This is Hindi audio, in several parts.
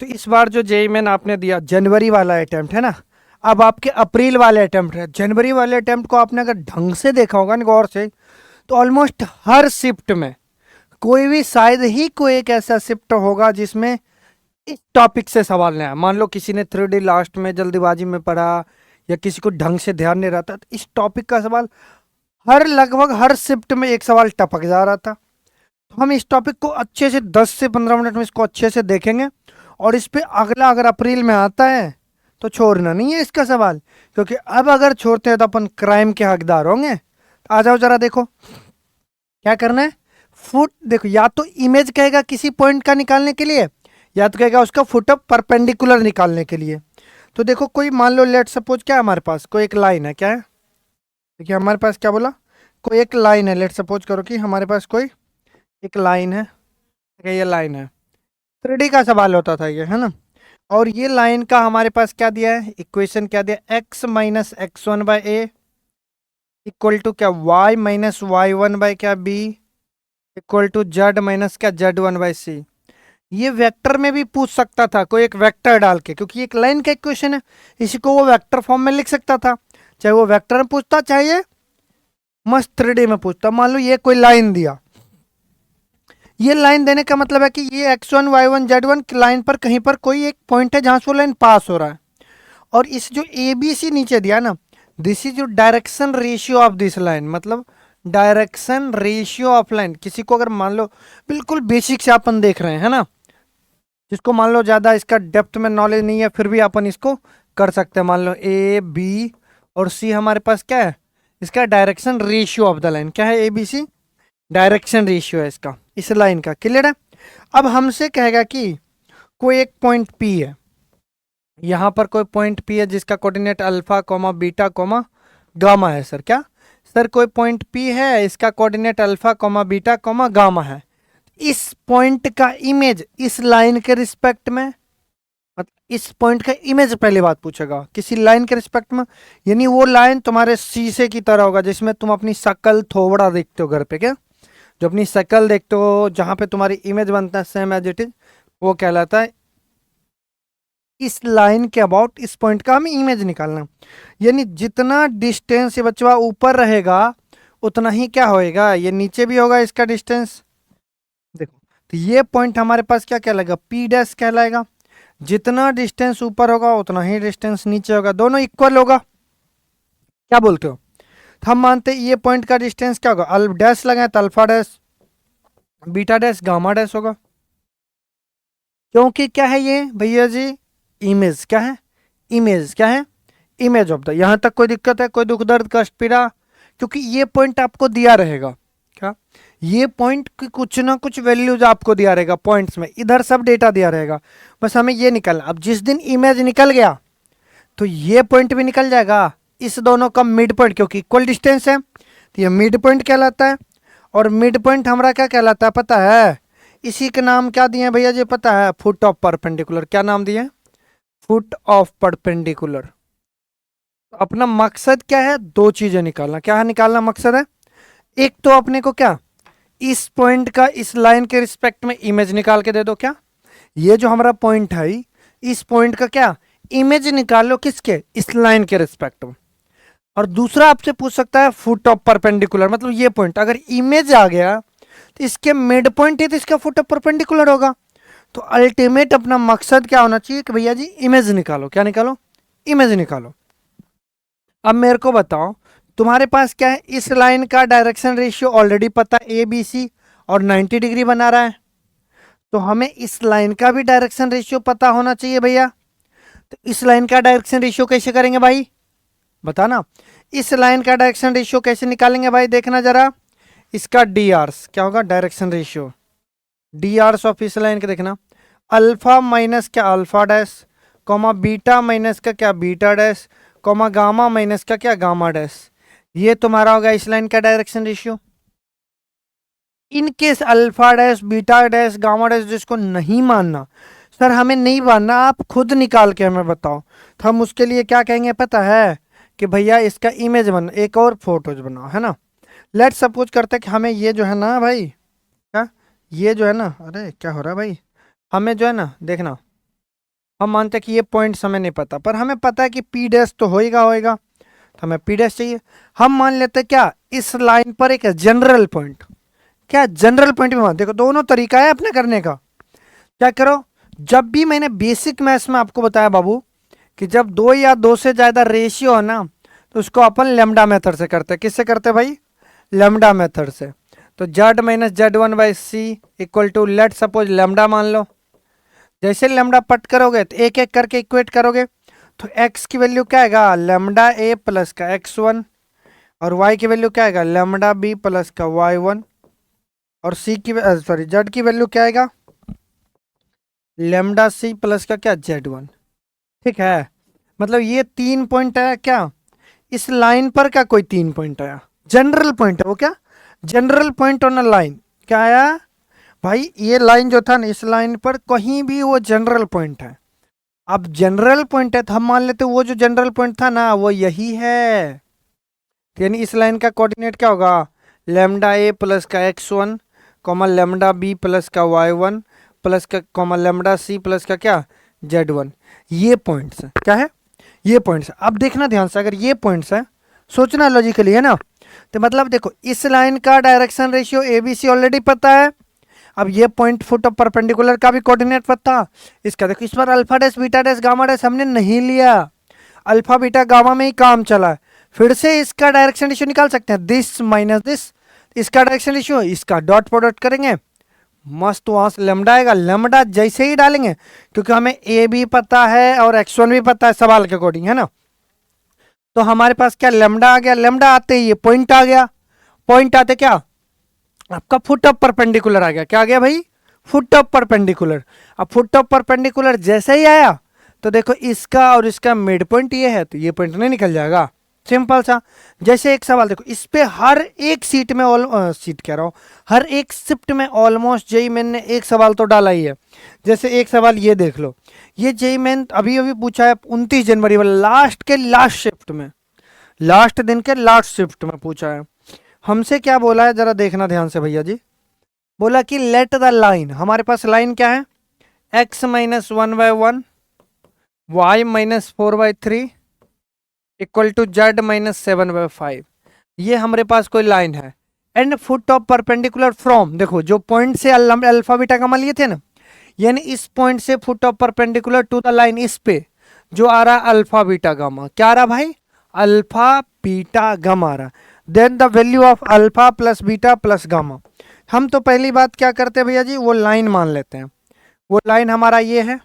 तो इस बार जो जेईई मेन आपने दिया जनवरी वाला अटेम्प्ट है ना, अब आपके अप्रैल वाले अटेम्प्ट है। जनवरी वाले अटेम्प्ट को आपने अगर ढंग से देखा होगा ना गौर से, तो ऑलमोस्ट हर शिफ्ट में कोई भी शायद ही कोई एक ऐसा शिफ्ट होगा जिसमें इस टॉपिक से सवाल नहीं आया। मान लो किसी ने 3D लास्ट में जल्दीबाजी में पढ़ा या किसी को ढंग से ध्यान नहीं रहता, तो इस टॉपिक का सवाल हर लगभग हर शिफ्ट में एक सवाल टपक जा रहा था। तो हम इस टॉपिक को अच्छे से 10 से 15 मिनट में इसको अच्छे से देखेंगे, और इस पे अगला अगर अप्रैल में आता है तो छोड़ना नहीं है इसका सवाल, क्योंकि अब अगर छोड़ते हैं तो अपन क्राइम के हकदार होंगे। आ जाओ जरा देखो क्या करना है। फुट देखो, या तो इमेज कहेगा किसी पॉइंट का निकालने के लिए, या तो कहेगा उसका फुट ऑफ परपेंडिकुलर निकालने के लिए। तो देखो कोई मान लो लेट सपोज क्या है, हमारे पास कोई एक लाइन है, क्या है, देखिए हमारे पास क्या बोला, कोई एक लाइन है। लेट सपोज करो कि हमारे पास कोई एक लाइन है, ठीक है, ये लाइन है। 3D का सवाल होता था ये, है ना। और ये लाइन का हमारे पास क्या दिया है, इक्वेशन क्या दिया, x minus X one by A equal to क्या, y minus Y one by क्या b equal to z minus क्या जेड वन बाई सी। ये वेक्टर में भी पूछ सकता था कोई एक वेक्टर डाल के, क्योंकि एक लाइन का इक्वेशन है, इसी को वो वेक्टर फॉर्म में लिख सकता था। चाहे वो वेक्टर में पूछता, चाहे ये मस्त 3D में पूछता। मान लो ये कोई लाइन दिया, ये लाइन देने का मतलब है कि ये x1 y1 z1 लाइन पर कहीं पर कोई एक पॉइंट है जहां से वो लाइन पास हो रहा है। और इस जो ए बी सी नीचे दिया ना, दिस इज जो direction ratio of this line, मतलब डायरेक्शन रेशियो ऑफ लाइन। किसी को अगर मान लो बिल्कुल बेसिक से अपन देख रहे हैं, है ना, जिसको मान लो ज़्यादा इसका डेप्थ में नॉलेज नहीं है, फिर भी अपन इसको कर सकते हैं। मान लो ए बी और सी हमारे पास क्या है, इसका direction ratio of the line क्या है, A B C direction ratio है इसका, इस लाइन का। क्लियर है। अब हमसे कहेगा कि कोई एक पॉइंट पी है, यहाँ पर कोई पॉइंट पी है जिसका coordinate alpha comma beta comma gamma है। सर क्या, सर कोई पॉइंट पी है, इसका coordinate alpha comma beta comma gamma है। इस पॉइंट का इमेज इस लाइन के रिस्पेक्ट में, मतलब इस पॉइंट का इमेज पहली बात पूछेगा किसी लाइन के रिस्पेक्ट में, यानी वो लाइन तुम्हारे शीशे की तरह होगा जिसमें तुम अपनी शक्ल थोबड़ा देखते हो घर पे, क्या जो अपनी शक्ल देखते हो जहां पे तुम्हारी इमेज बनता है सेम एज इट इज, वो कहलाता है। इस लाइन के अबाउट इस पॉइंट का हमें इमेज निकालना, यानी जितना डिस्टेंस ये बच्चा ऊपर रहेगा उतना ही क्या होएगा, ये नीचे भी होगा इसका डिस्टेंस। देखो तो ये पॉइंट हमारे पास क्या कहलाएगा, पी डैश कहलाएगा। जितना डिस्टेंस ऊपर होगा उतना ही डिस्टेंस नीचे होगा, दोनों इक्वल होगा। क्या बोलते हो। तो हम मानते हैं ये पॉइंट का डिस्टेंस क्या होगा, अल्फ डैश लगाए तो alpha dash beta dash gamma dash होगा, क्योंकि क्या है ये भैया जी, इमेज क्या है, इमेज क्या है, इमेज ऑफ द। यहां तक कोई दिक्कत है, कोई दुख दर्द कष्ट पीड़ा, क्योंकि ये पॉइंट आपको दिया रहेगा क्या, ये पॉइंट की कुछ ना कुछ वैल्यूज आपको दिया रहेगा पॉइंट्स में, इधर सब डेटा दिया रहेगा, बस हमें ये निकालना। अब जिस दिन इमेज निकल गया तो ये पॉइंट भी निकल जाएगा, इस दोनों का मिड पॉइंट, क्योंकि इक्वल डिस्टेंस है तो ये मिड पॉइंट कहलाता है। और मिड पॉइंट हमारा क्या कहलाता है पता है, इसी के नाम क्या दिए भैया जी पता है, फुट ऑफ परपेंडिकुलर। क्या नाम दिए, फुट ऑफ परपेंडिकुलर। अपना मकसद क्या है, दो चीजें निकालना। क्या है निकालना मकसद है, एक तो अपने को क्या, इस पॉइंट का इस लाइन के रिस्पेक्ट में इमेज निकाल के दे दो। क्या, ये जो हमारा पॉइंट है इस पॉइंट का क्या इमेज निकाल लो, किसके, इस लाइन के रिस्पेक्ट में। और दूसरा आपसे पूछ सकता है फुट ऑफ परपेंडिकुलर, मतलब ये पॉइंट अगर इमेज आ गया तो इसके मिड पॉइंट है तो इसका फुट ऑफ परपेंडिकुलर होगा। तो अल्टीमेट अपना मकसद क्या होना चाहिए कि भैया जी इमेज निकालो। क्या निकालो, इमेज निकालो। अब मेरे को बताओ, तुम्हारे पास क्या है, इस लाइन का डायरेक्शन रेशियो ऑलरेडी पता ए बी सी और 90 डिग्री बना रहा है, तो हमें इस लाइन का भी डायरेक्शन रेशियो पता होना चाहिए भैया। तो इस लाइन का डायरेक्शन रेशियो कैसे करेंगे भाई, बताना। इस लाइन का डायरेक्शन रेशियो कैसे निकालेंगे भाई, देखना जरा। इसका डी आर्स क्या होगा, direction ratio D R's of इस लाइन का देखना, अल्फा माइनस क्या alpha dash comma beta minus का क्या beta dash comma gamma minus का क्या गामा डैश। ये तुम्हारा होगा इस लाइन का direction ratio. In case alpha dash beta dash gamma dash जिसको नहीं मानना, सर हमें नहीं मानना, आप खुद निकाल के हमें बताओ, तो हम उसके लिए क्या कहेंगे पता है कि भैया इसका इमेज बना, एक और फोटोज बनाओ, है ना। लेट सपोज करते हैं कि हमें ये जो है ना भाई, क्या ये जो है ना, अरे क्या हो रहा है भाई, हमें जो है ना देखना, हम मानते हैं कि ये पॉइंट्स हमें नहीं पता, पर हमें पता है कि पी डैश तो होएगा, तो हमें पी डैश चाहिए। हम मान लेते हैं क्या, इस लाइन पर एक जनरल पॉइंट, क्या जनरल पॉइंट भी मान, देखो दोनों तरीका है अपने करने का। क्या करो, जब भी मैंने बेसिक मैथ्स में आपको बताया बाबू कि जब दो या दो से ज्यादा रेशियो है ना, तो उसको अपन लेमडा मेथड से करते हैं। किससे करते हैं भाई, लेमडा मेथड से। तो Z minus Z one by C equal to let suppose lambda मान लो। जैसे लेमडा पट करोगे तो एक एक करके इक्वेट करोगे, तो x की वैल्यू क्या आएगा, लेमडा ए प्लस का x1, और y की वैल्यू क्या आएगा, लेमडा बी प्लस का y1, और c की सॉरी z की वैल्यू क्या आएगा, लेमडा सी प्लस का क्या z1। ठीक है, मतलब ये 3 पॉइंट आया क्या, इस लाइन पर क्या कोई 3 पॉइंट आया, जनरल पॉइंट है वो, क्या general point on a line, क्या आया भाई, ये लाइन जो था ना, इस लाइन पर कहीं भी वो जनरल पॉइंट है। अब जनरल पॉइंट है तो हम मान लेते वो जो जनरल पॉइंट था ना वो यही है, तो यानी इस लाइन का कोऑर्डिनेट क्या होगा, लेमडा ए प्लस का x1 comma lambda B plus का y1 प्लस का कॉमा लेमडा सी प्लस का क्या z1। ये पॉइंट्स है, क्या है, ये पॉइंट्स है। अब देखना ध्यान से, अगर ये पॉइंट्स है, सोचना लॉजिकली है ना, तो मतलब देखो इस लाइन का direction ratio A B C already पता है। अब ये पॉइंट फुट ऑफ परपेंडिकुलर का भी कोऑर्डिनेट पता, इसका देखो इस बार alpha dash beta dash gamma dash हमने नहीं लिया, अल्फा बीटा गामा में ही काम चला है। फिर से इसका डायरेक्शन रेशियो निकाल सकते हैं, दिस माइनस दिस, इसका डायरेक्शन रेशियो, इसका डॉट प्रोडक्ट करेंगे, मस्त वहां से लेमडा आएगा। लेमडा जैसे ही डालेंगे, क्योंकि हमें ए भी पता है और x1 भी पता है सवाल के अकॉर्डिंग, है ना, तो हमारे पास क्या लेमडा आ गया, लेमडा आते ही ये पॉइंट आ गया, पॉइंट आते क्या आपका फुट ऑफ परपेंडिकुलर आ गया, क्या आ गया भाई, फुट ऑफ परपेंडिकुलर। अब फुट ऑफ परपेंडिकुलर जैसे ही आया तो देखो इसका और इसका मिड पॉइंट ये है, तो ये पॉइंट नहीं निकल जाएगा, सिंपल सा। जैसे एक सवाल देखो, इस पे हर एक सीट में सीट कह रहा हूँ, हर एक शिफ्ट में ऑलमोस्ट जेई मैन ने एक सवाल तो डाला ही है। जैसे एक सवाल ये देख लो, ये जेई मैन अभी अभी पूछा है 29 जनवरी वाला, लास्ट के लास्ट शिफ्ट में, लास्ट दिन के लास्ट शिफ्ट में पूछा है। हमसे क्या बोला है जरा देखना ध्यान से भैया जी, बोला कि लेट द लाइन, हमारे पास लाइन क्या है, x minus 1/1 y minus 4/3 equal to z minus 7/5, ये हमारे पास कोई लाइन है। And foot of perpendicular from, देखो जो पॉइंट से अल्फा बीटा गामा लिए थे ना, यानी इस पॉइंट से foot of perpendicular to the line, इस पे जो आ रहा अल्फा बीटा गामा, क्या आ रहा भाई, अल्फा बीटा गामा आ रहा, then the value of alpha plus beta plus gamma. हम तो पहली बात क्या करते हैं भैया जी, वो लाइन मान लेते हैं, वो लाइन हमारा ये है,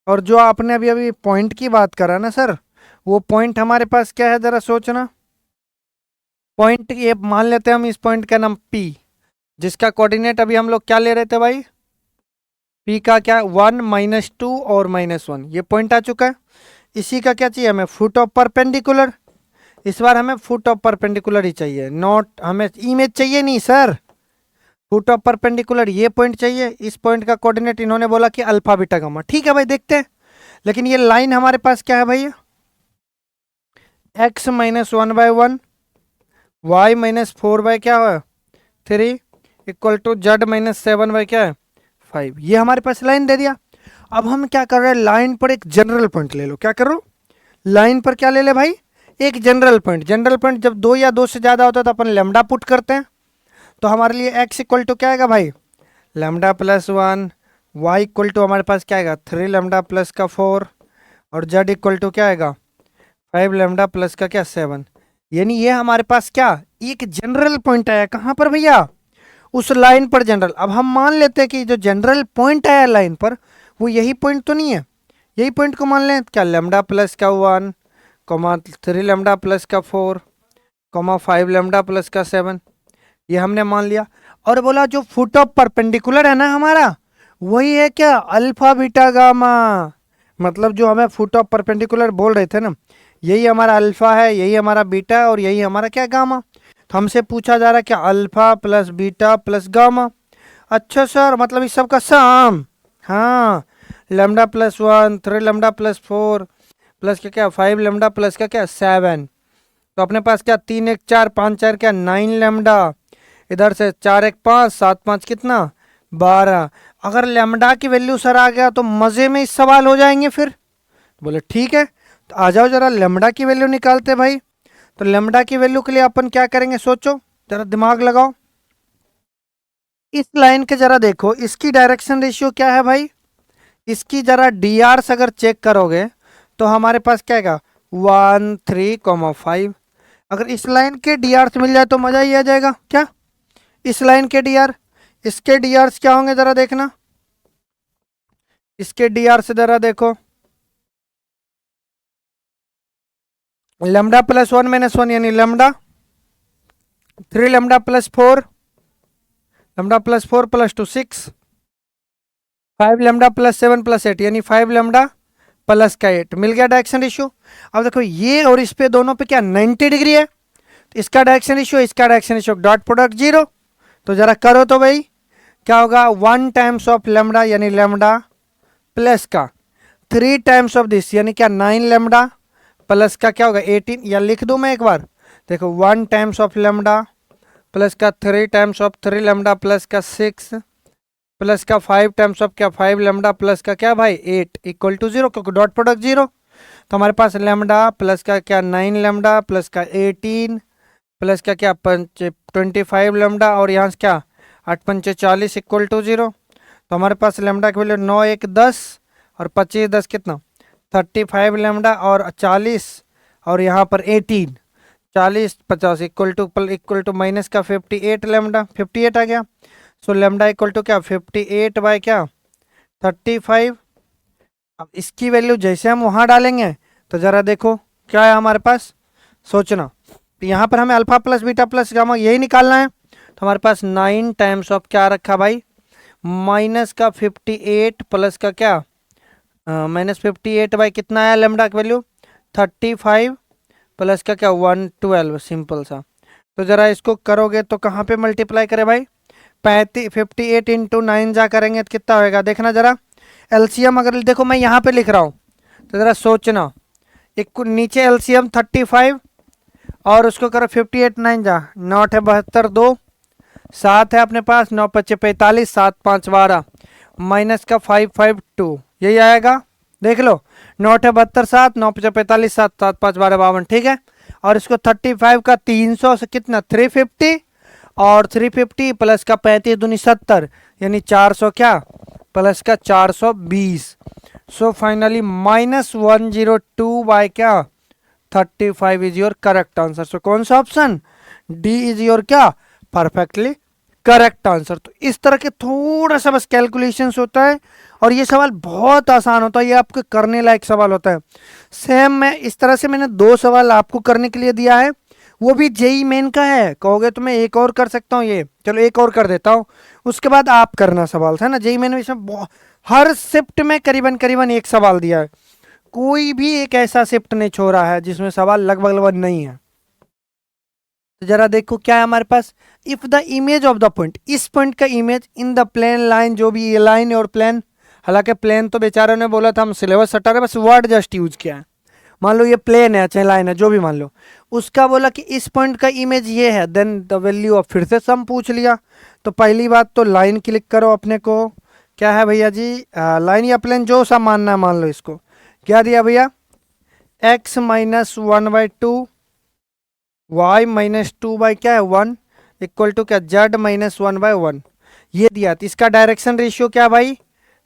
और जो आपने अभी अभी पॉइंट की बात करा ना सर, वो पॉइंट हमारे पास क्या है जरा सोचना, पॉइंट ये मान लेते हैं हम, इस पॉइंट का नाम P, जिसका कोऑर्डिनेट अभी हम लोग क्या ले रहे थे भाई, P का क्या 1 -2 और -1, ये पॉइंट आ चुका है। इसी का क्या चाहिए हमें, फुट ऑफ परपेंडिकुलर, इस बार हमें फुट ऑफ परपेंडिकुलर ही चाहिए, नॉट हमें इमेज चाहिए नहीं सर, फुट ऑफ परपेंडिकुलर ये पॉइंट चाहिए। इस पॉइंट का कोऑर्डिनेट इन्होंने बोला कि अल्फा बीटा गामा, ठीक है भाई देखते हैं। लेकिन ये लाइन हमारे पास क्या है भैया, x माइनस 1/1 y माइनस 4 क्या है 3 इक्वल टू z माइनस 7 क्या है 5, ये हमारे पास लाइन दे दिया। अब हम क्या कर रहे हैं, लाइन पर एक जनरल पॉइंट ले लो, क्या करो लाइन पर क्या ले ले भाई, एक जनरल पॉइंट। जनरल पॉइंट जब दो या दो से ज़्यादा होता है तो अपन लेमडा पुट करते हैं, तो हमारे लिए x इक्वल टू क्या आएगा भाई, lambda plus 1, y equal to हमारे पास क्या आएगा 3 लेमडा प्लस का 4, और z इक्वल टू क्या आएगा 5 लेमडा प्लस का क्या 7। यानी ये हमारे पास क्या एक जनरल पॉइंट आया, कहाँ पर भैया, उस लाइन पर जनरल। अब हम मान लेते हैं कि जो जनरल पॉइंट आया लाइन पर वो यही पॉइंट तो नहीं है, यही पॉइंट को मान लें क्या, लेमडा प्लस का 1 कॉमा 3 लेमडा प्लस का 4 कॉमा 5 लेमडा प्लस का 7, ये हमने मान लिया। और बोला जो फुट ऑफ परपेंडिकुलर है ना हमारा, वही है क्या अल्फा बीटा गामा, मतलब जो हमें फुट ऑफ परपेंडिकुलर बोल रहे थे ना, यही हमारा अल्फा है, यही हमारा बीटा है, और यही हमारा क्या गामा। तो हमसे पूछा जा रहा है क्या alpha plus beta plus gamma. अच्छा सर, मतलब इस सब का सम, हाँ lambda plus 1 3 lambda plus 4 plus क्या 5 लेमडा प्लस क्या 7, तो अपने पास क्या 3 1 4 5 4 क्या 9 लेमडा, इधर से 4 1 5 7 5 कितना 12। अगर लेमडा की वैल्यू सर आ गया तो मज़े में इस सवाल हो जाएंगे फिर। बोले ठीक है, तो आ जाओ जरा लेमडा की वैल्यू निकालते भाई। तो लेमडा की वैल्यू के लिए अपन क्या करेंगे, सोचो जरा, दिमाग लगाओ। इस लाइन के जरा देखो, इसकी डायरेक्शन रेशियो क्या है भाई, इसकी जरा डी आर्स अगर चेक करोगे तो हमारे पास क्या आएगा, 1 3,5। अगर इस लाइन के डी आर्स मिल जाए तो मजा ही आ जाएगा क्या। इस लाइन के डी आर, इसके डी आर्स क्या होंगे जरा देखना, इसके डी आर से जरा देखो, लेमडा प्लस 1 - 1 यानी lambda, 3 lambda plus 4, lambda plus 4 plus 2 6, 5 lambda plus 7 plus 8 यानी 5 लेमडा प्लस का 8, मिल गया डायरेक्शन रेशियो। अब देखो ये और इस पे दोनों पे क्या 90 डिग्री है, तो इसका डायरेक्शन रेशियो, इसका डायरेक्शन रेशियो, डॉट प्रोडक्ट 0। तो जरा करो तो भाई, क्या होगा, 1 टाइम्स ऑफ लेमडा यानी लेमडा प्लस का 3 टाइम्स ऑफ दिस यानी क्या 9 लेमडा प्लस का क्या होगा 18, या लिख दूं मैं एक बार, देखो 1 टाइम्स ऑफ लेमडा प्लस का 3 टाइम्स ऑफ 3 लेमडा प्लस का 6 प्लस का 5 टाइम्स ऑफ क्या 5 लेमडा प्लस का क्या भाई 8 इक्वल टू 0, क्योंकि डॉट प्रोडक्ट 0। तो हमारे पास लेमडा प्लस का क्या 9 लेमडा प्लस का 18 प्लस का क्या 25 लेमडा, और यहाँ से क्या 8 पंचे 40 इक्वल टू 0। तो हमारे पास लेमडा की वैल्यू 9 1 10 और 25 10 कितना 35 लेमडा और 40 और यहाँ पर 18, 40 50 इक्वल टू माइनस का 58 लेमडा, 58 आ गया। सो लेमडा इक्वल टू क्या 58 बाय क्या 35। अब इसकी वैल्यू जैसे हम वहाँ डालेंगे तो ज़रा देखो क्या है हमारे पास, सोचना। तो यहाँ पर हमें alpha plus beta plus gamma यही निकालना है। तो हमारे पास 9 टाइम्स ऑफ क्या रखा भाई, माइनस का 58 प्लस का क्या -58 बाई कितना आया लेमडा की वैल्यू 35 प्लस का क्या 112, सिंपल सा। तो ज़रा इसको करोगे तो कहाँ पे मल्टीप्लाई करे भाई, 58 इंटू 9 जा करेंगे तो कितना होएगा, देखना ज़रा एलसीएम। अगर देखो मैं यहाँ पे लिख रहा हूँ तो ज़रा सोचना, एक नीचे एलसीएम 35 और उसको करो 58 9 जा, 9 है 72 2 7 है अपने पास, 9 5 45 7 5 12 माइनस का 552, यही आएगा देख लो, 9 है 72 7 9 5 45 7 7 5 12 52, ठीक है। और इसको 35 का 300 से कितना 350 और 350 प्लस का 35 दूनी 70 यानी 400 क्या प्लस का 420। सो फाइनली -102 बाय क्या 35 इज योर करेक्ट आंसर। सो कौन सा ऑप्शन, डी इज योर क्या परफेक्टली करेक्ट आंसर। तो इस तरह के थोड़ा सा बस कैलकुलेशंस होता है और ये सवाल बहुत आसान होता है, ये आपके करने लायक सवाल होता है। सेम मैं इस तरह से मैंने 2 सवाल आपको करने के लिए दिया है, वो भी जेई मेन का है। कहोगे तो मैं एक और कर सकता हूँ, ये चलो एक और कर देता हूँ, उसके बाद आप करना सवाल, है ना। जेई मेन में इसमें हर शिफ्ट में करीबन करीबन एक सवाल दिया है, कोई भी एक ऐसा शिफ्ट नहीं छोड़ा है जिसमें सवाल लगभग लगभग नहीं है। तो जरा देखो क्या है हमारे पास, if the image of the point, इस पॉइंट का image in the plane line, जो भी ये लाइन और प्लेन, हालांकि प्लेन तो बेचारों ने बोला था हम सिलेबस हटा रहे, बस वर्ड जस्ट यूज किया है। मान लो ये प्लेन है चाहे लाइन है जो भी मान लो, उसका बोला कि इस पॉइंट का इमेज ये है, देन द वैल्यू ऑफ, फिर से सम पूछ लिया। तो पहली बात तो लाइन क्लिक करो, अपने को क्या है भैया जी, लाइन या प्लेन जो सा मानना है मान लो। इसको क्या दिया भैया, x - 1/2 y - 2 बाई क्या है 1 इक्वल टू क्या z - 1/1 ये दिया। तो इसका डायरेक्शन रेशियो क्या भाई,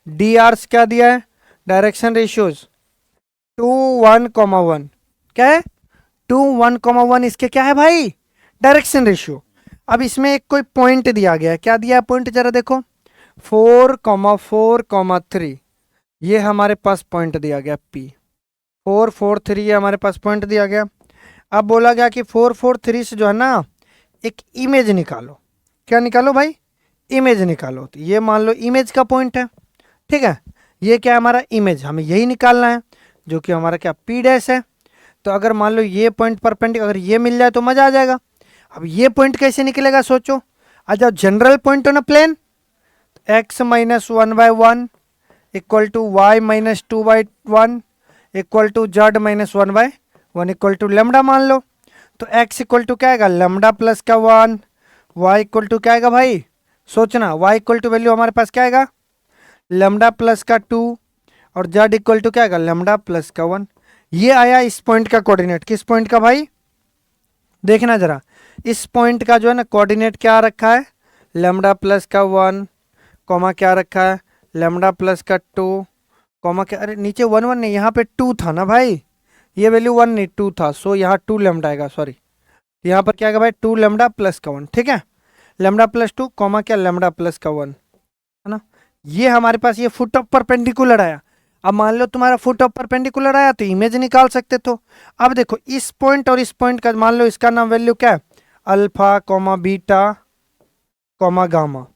डी आर्स क्या दिया है, डायरेक्शन रेशियोज 2 1, 1 क्या है 2 1, 1 इसके क्या है भाई डायरेक्शन रेशियो। अब इसमें एक कोई पॉइंट दिया गया है, क्या दिया है पॉइंट जरा देखो 4 4 3, ये हमारे पास पॉइंट दिया गया P 4 4 3, ये हमारे पास पॉइंट दिया गया। अब बोला गया कि 4 4 3 से जो है ना एक इमेज निकालो, क्या निकालो भाई, इमेज निकालो। तो ये मान लो इमेज का पॉइंट है, ठीक है, ये क्या है हमारा इमेज, हमें यही निकालना है जो कि हमारा क्या P डैश है। तो अगर मान लो ये पॉइंट परपेंडिकुलर अगर ये मिल जाए तो मजा आ जाएगा। अब ये पॉइंट कैसे निकलेगा सोचो, आ जाओ जनरल पॉइंट हो ना plane, x - 1/1 equal to y - 2/1 equal to z - 1/1 equal to lambda मान लो। तो x इक्वल टू क्या आएगा लेमडा प्लस का 1, y इक्वल टू क्या आएगा भाई, सोचना y इक्वल टू वैल्यू हमारे पास क्या आएगा लेमडा प्लस का 2 और जेड इक्वल टू क्या आएगा लेमडा प्लस का 1। ये आया इस पॉइंट का कोऑर्डिनेट। किस पॉइंट का भाई, देखना जरा, इस पॉइंट का जो है ना कोऑर्डिनेट क्या रखा है, लेमडा प्लस का 1, कॉमा क्या रखा है लेमडा प्लस का 2, कॉमा क्या, अरे नीचे 1 1 नहीं, यहाँ पे 2 था ना भाई, ये वैल्यू 1 नहीं 2 था, सो यहाँ 2 लेमडा आएगा, सॉरी यहाँ पर क्या आएगा भाई 2 लेमडा प्लस का 1, ठीक है। लेमडा प्लस 2 कॉमा क्या लेमडा प्लस का 1, है ना। ये हमारे पास ये फुट ऑफ परपेंडिकुलर आया। अब मान लो तुम्हारा फुट ऑफ परपेंडिकुलर आया तो इमेज निकाल सकते तो। अब देखो इस पॉइंट और इस पॉइंट का मान लो इसका नाम वैल्यू क्या है, alpha comma beta comma gamma.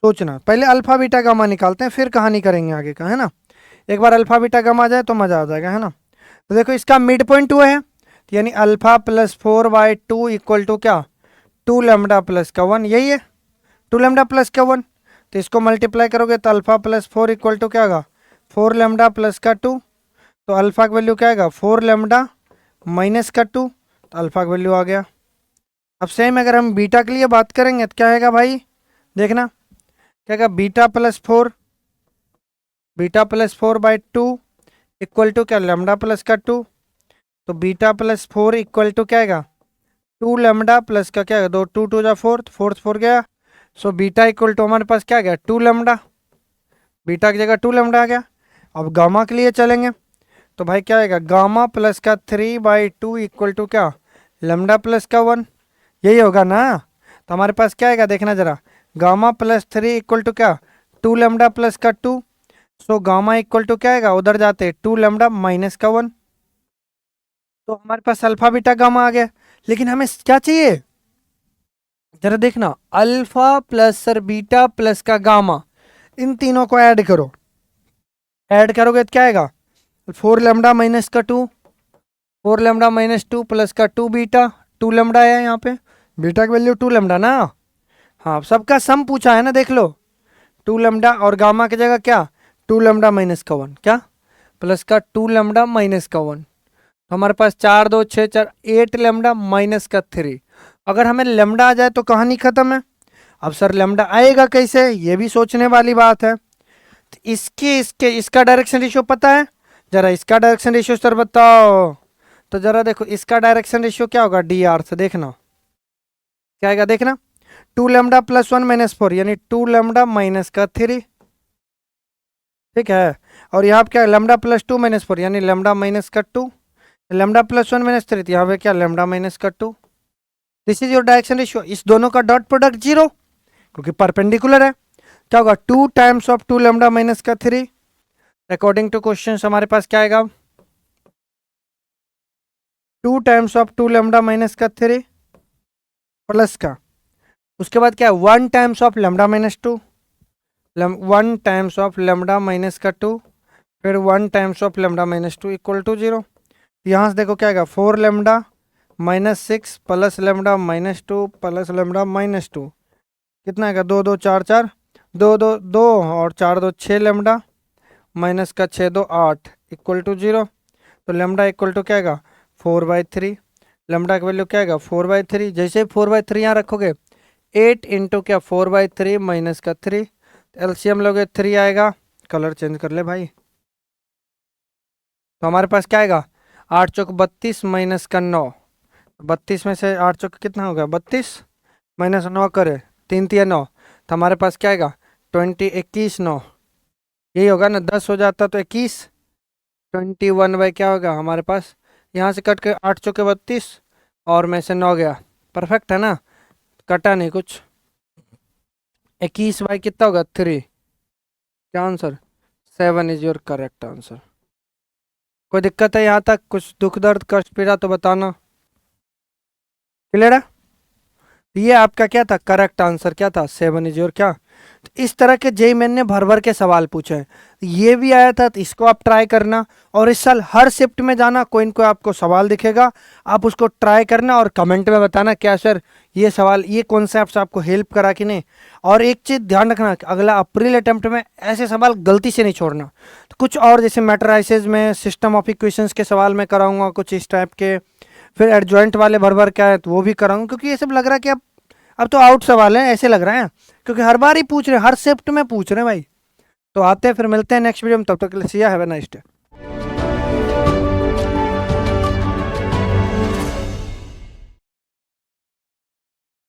सोचना पहले अल्फा बीटा गामा निकालते हैं फिर कहानी करेंगे आगे का, है ना। एक बार अल्फा बीटा गामा आ जाए तो मजा आ जाएगा, है ना। तो देखो इसका मिड पॉइंट 2 है, तो यानी अल्फा प्लस 4/2 इक्वल टू क्या 2 लेमडा प्लस का 1, यही है 2 लेमडा प्लस का 1। तो इसको मल्टीप्लाई करोगे तो अल्फा प्लस 4 इक्वल टू क्या होगा 4 लेमडा प्लस का 2। तो अल्फा का वैल्यू क्या आएगा 4 लेमडा माइनस का 2, तो अल्फा का वैल्यू आ गया। अब सेम अगर हम बीटा के लिए बात करेंगे तो क्या आएगा भाई, देखना क्या आएगा बीटा प्लस 4/2 इक्वल टू क्या लेमडा प्लस का 2। तो बीटा प्लस 4 इक्वल टू क्या आएगा 2 लेमडा प्लस का क्या आएगा 2 2 2 जा 4, 4 4 गया। सो बीटा इक्वल टू हमारे पास क्या आ गया 2 लेमडा, बीटा की जगह 2 लेमडा आ गया। अब गामा के लिए चलेंगे तो भाई क्या आएगा गामा प्लस का 3/2 इक्वल टू क्या लेमडा प्लस का 1, यही होगा ना। तो हमारे पास क्या आएगा देखना जरा, गामा प्लस 3 इक्वल टू क्या 2 लेमडा प्लस का 2। सो गामा इक्वल टू क्या आएगा, उधर जाते 2 लेमडा माइनस का 1। तो हमारे पास अल्फा बीटा गामा आ गया। लेकिन हमें क्या चाहिए, जरा देखना, alpha plus sir beta plus का गामा, इन तीनों को ऐड करो। ऐड करोगे तो क्या आएगा 4 लेमडा माइनस का 2, 4 लेमडा माइनस 2 प्लस का 2 बीटा, 2 लेमडा है यहाँ पे, बीटा की वैल्यू 2 लेमडा ना। हाँ सबका सम पूछा है ना, देख लो 2 लेमडा और गामा की जगह क्या 2 लेमडा माइनस का 1, क्या प्लस का 2 लेमडा माइनस का 1। तो हमारे पास 4 2 6 4 8 लेमडा माइनस का 3। अगर हमें लेमडा आ जाए तो कहानी खत्म है। अब सर लेमडा आएगा कैसे, ये भी सोचने वाली बात है। तो इसका डायरेक्शन रेशियो पता है, जरा इसका डायरेक्शन रेशियो सर बताओ। तो जरा देखो इसका डायरेक्शन रेशियो क्या होगा डी आर से, देखना क्या आएगा, देखना 2 लेमडा प्लस 1 माइनस 4 यानी 2 लेमडा माइनस का 3, ठीक है। और यहाँ पे क्या लेमडा प्लस 2 माइनस 4 यानी लेमडा माइनस का 2, लेमडा प्लस 1 माइनस 3, यहाँ पे क्या लेमडा माइनस का 2। This is your direction ratio. इस दोनों का डॉट प्रोडक्ट 0 क्योंकि परपेंडिकुलर है। क्या होगा 2 टाइम्स ऑफ 2 लेमडा माइनस का 3। अकॉर्डिंग टू क्वेश्चन हमारे पास क्या आएगा 2 टाइम्स ऑफ 2 लेमडा माइनस का 3 प्लस का, उसके बाद क्या है 1 times of lambda minus 2, 1 times of lambda minus का 2, फिर 1 times of lambda minus 2 equal to 0। यहाँ से देखो क्या आएगा 4 lambda minus 6 plus lambda minus 2 plus lambda minus 2, कितना आएगा 2 2 4 4 2 2 2 और 4 2 6 लेमडा माइनस का 6 2 8 इक्वल टू 0। तो लेमडा इक्वल टू क्या आएगा 4/3, लेमडा का वैल्यू क्या आएगा 4/3। जैसे 4/3 यहाँ रखोगे 8 इंटू क्या 4/3 माइनस का 3, एलसीएम लोगे 3 आएगा। कलर चेंज कर ले भाई। तो हमारे पास क्या आएगा 8 चौक 32 माइनस का 9, 32 में से 8 चौक कितना होगा 32 माइनस 9 करे 3 3 9, तो हमारे पास क्या आएगा 21 9, यही होगा ना। 10 हो जाता तो 21, 21 बाई क्या होगा हमारे पास, यहाँ से कट के 8 चौके 32 और में से 9 गया, परफेक्ट है ना, कटा नहीं कुछ। 21 बाई कितना होगा 3, क्या answer 7 is your correct answer. कोई दिक्कत है यहाँ तक, कुछ दुख दर्द कष्ट पीड़ा तो बताना, क्लियर है। ये आपका क्या था करेक्ट आंसर, क्या था 7 इज योर क्या। तो इस तरह के जेई मेन ने भर भर के सवाल पूछे हैं, ये भी आया था, तो इसको आप ट्राई करना। और इस साल हर शिफ्ट में जाना, कोई न कोई आपको सवाल दिखेगा, आप उसको ट्राई करना और कमेंट में बताना क्या सर ये सवाल ये कॉन्सेप्ट आपको हेल्प करा कि नहीं। और एक चीज़ ध्यान रखना, अगला अप्रैल अटेम्प्ट में ऐसे सवाल गलती से नहीं छोड़ना। तो कुछ और जैसे मैट्राइसेस में सिस्टम ऑफ इक्वेशंस के सवाल मैं कराऊंगा कुछ इस टाइप के, फिर एडजॉइंट वाले भर भर क्या है तो वो भी कराऊंगा, क्योंकि ये सब लग रहा है कि अब तो आउट सवाल है ऐसे लग रहा है, क्योंकि हर बार ही पूछ रहे, हर शिफ्ट में पूछ रहे हैं भाई। तो आते हैं, फिर मिलते हैं नेक्स्ट वीडियो में, तब तक के लिए सी या, हैव अ नाइस डे।